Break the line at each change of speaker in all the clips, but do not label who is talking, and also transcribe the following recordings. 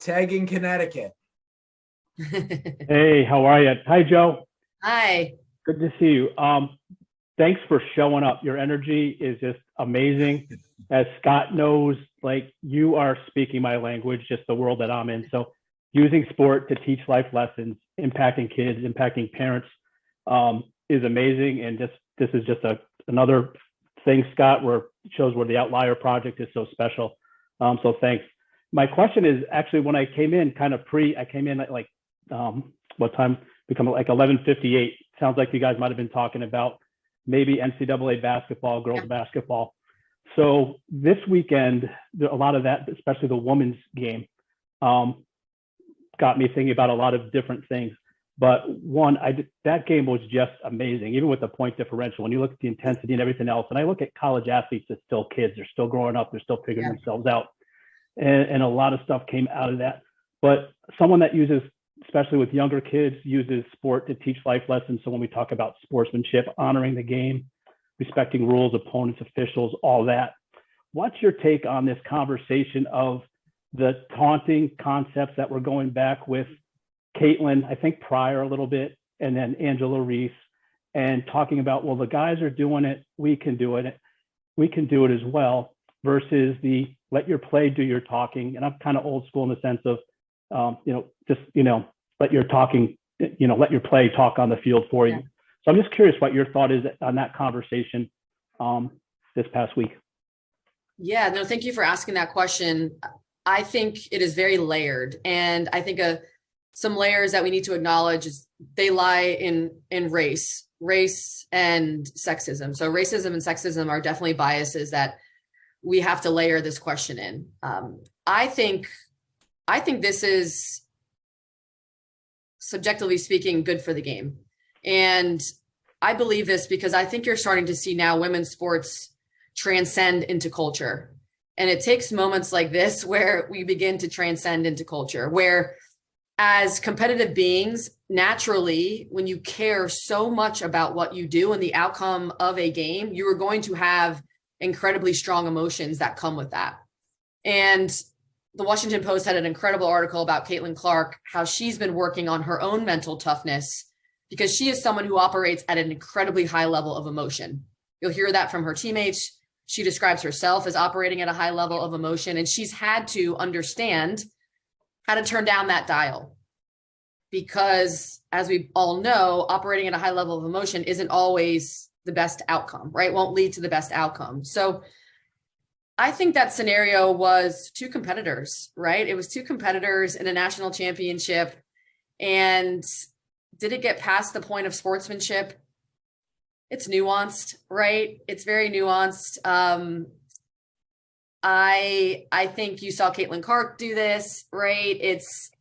Tag in Connecticut.
Hey, how are you? Hi, Joe.
Hi.
Good to see you. Thanks for showing up. Your energy is just amazing. As Scott knows, like you are speaking my language, just the world that I'm in. So using sport to teach life lessons, impacting kids, impacting parents, is amazing. And this is just another thing, Scott, where it shows where the Outlier Project is so special. So thanks. My question is actually when I came in I came in at like, what time? Become like 11:58. Sounds like you guys might have been talking about maybe NCAA basketball, girls basketball. So this weekend, a lot of that, especially the women's game, got me thinking about a lot of different things. But one, that game was just amazing, even with the point differential. When you look at the intensity and everything else, and I look at college athletes as still kids, they're still growing up, they're still figuring themselves out. And a lot of stuff came out of that. But someone that uses, especially with younger kids, uses sport to teach life lessons. So when we talk about sportsmanship, honoring the game, respecting rules, opponents, officials, all that. What's your take on this conversation of the taunting concepts that we're going back with Caitlin, I think prior a little bit, and then Angela Reese, and talking about, well, the guys are doing it, we can do it as well, versus the let your play do your talking. And I'm kind of old school in the sense of, let your talking, let your play talk on the field for you. So I'm just curious what your thought is on that conversation this past week.
Yeah, no, thank you for asking that question. I think it is very layered. And I think some layers that we need to acknowledge is they lie in race and sexism. So racism and sexism are definitely biases that we have to layer this question in. I think this is, subjectively speaking, good for the game. And I believe this because I think you're starting to see now women's sports transcend into culture. And it takes moments like this where we begin to transcend into culture, where as competitive beings, naturally, when you care so much about what you do and the outcome of a game, you are going to have incredibly strong emotions that come with that. And the Washington Post had an incredible article about Caitlin Clark, how she's been working on her own mental toughness because she is someone who operates at an incredibly high level of emotion. You'll hear that from her teammates. She describes herself as operating at a high level of emotion, and she's had to understand how to turn down that dial. Because as we all know, operating at a high level of emotion isn't always the best outcome, right? Won't lead to the best outcome. So I think that scenario was two competitors, right? It was two competitors in a national championship. And did it get past the point of sportsmanship? It's nuanced, right? It's very nuanced. I think you saw Caitlin Clark do this, right? It's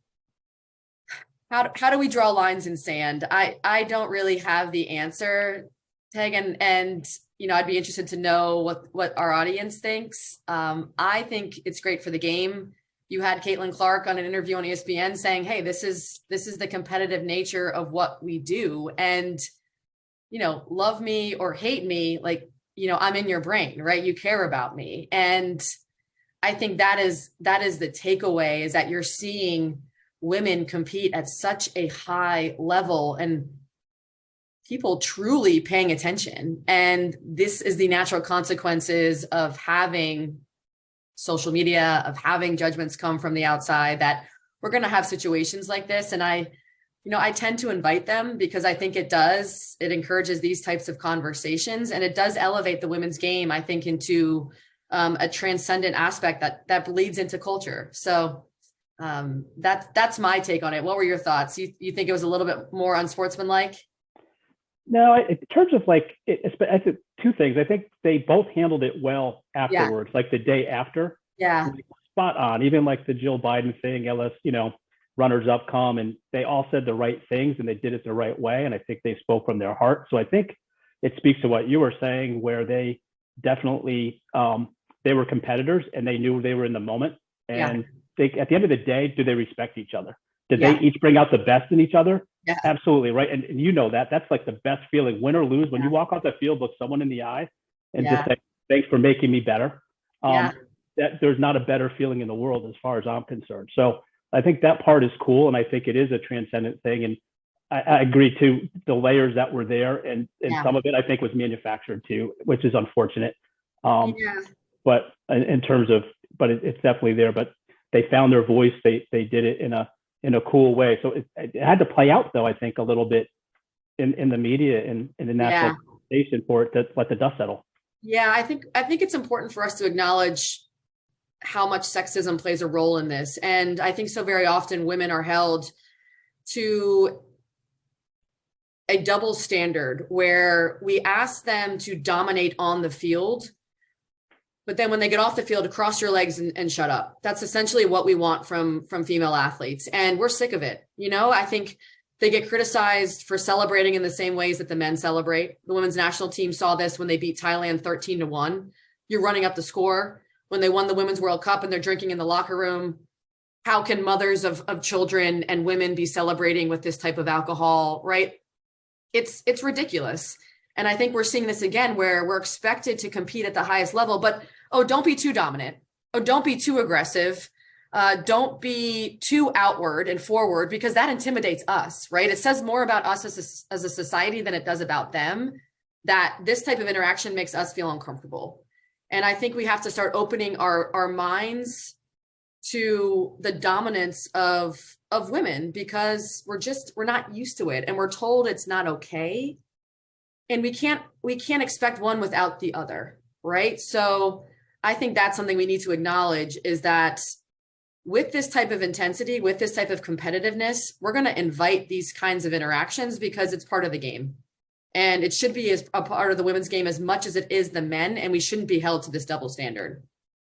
how do we draw lines in sand? I don't really have the answer, Tag, and I'd be interested to know what our audience thinks. I think it's great for the game. You had Caitlin Clark on an interview on ESPN saying, "Hey, this is the competitive nature of what we do, and love me or hate me, like I'm in your brain, right? You care about me." And I think that is the takeaway, is that you're seeing women compete at such a high level and people truly paying attention. And this is the natural consequences of having social media, of having judgments come from the outside, that we're going to have situations like this. And I tend to invite them because I think it encourages these types of conversations, and it does elevate the women's game, I think, into a transcendent aspect that bleeds into culture. So that's my take on it. What were your thoughts? You think it was a little bit more unsportsmanlike?
No, in terms of I think two things. I think they both handled it well afterwards, like the day after.
Yeah.
Spot on. Even like the Jill Biden thing, runners up come, and they all said the right things and they did it the right way. And I think they spoke from their heart. So I think it speaks to what you were saying, where they definitely, they were competitors and they knew they were in the moment. And at the end of the day, do they respect each other? Did they each bring out the best in each other?
Yeah.
Absolutely. Right. And that's like the best feeling, win or lose, when you walk off the field, look someone in the eye and just say, thanks for making me better. That there's not a better feeling in the world as far as I'm concerned. So I think that part is cool, and I think it is a transcendent thing. And I agree too. The layers that were there, and some of it I think was manufactured too, which is unfortunate. But in terms of, but it's definitely there. But they found their voice. They did it in a cool way. So it had to play out though, I think, a little bit in the media and in the national station for it to let the dust settle.
Yeah, I think it's important for us to acknowledge how much sexism plays a role in this. And I think so very often women are held to a double standard where we ask them to dominate on the field, but then when they get off the field, cross your legs and shut up. That's essentially what we want from female athletes. And we're sick of it. You know, I think they get criticized for celebrating in the same ways that the men celebrate. The women's national team saw this when they beat Thailand 13-1. You're running up the score. When they won the Women's World Cup and they're drinking in the locker room, how can mothers of children and women be celebrating with this type of alcohol, right? It's ridiculous. And I think we're seeing this again where we're expected to compete at the highest level, but, oh, don't be too dominant. Oh, don't be too aggressive. Don't be too outward and forward, because that intimidates us, right? It says more about us as a society than it does about them, that this type of interaction makes us feel uncomfortable. And I think we have to start opening our minds to the dominance of women, because we're not used to it, and we're told it's not okay. And we can't expect one without the other, right? So I think that's something we need to acknowledge, is that with this type of intensity, with this type of competitiveness, we're going to invite these kinds of interactions because it's part of the game. And it should be as a part of the women's game as much as it is the men, and we shouldn't be held to this double standard.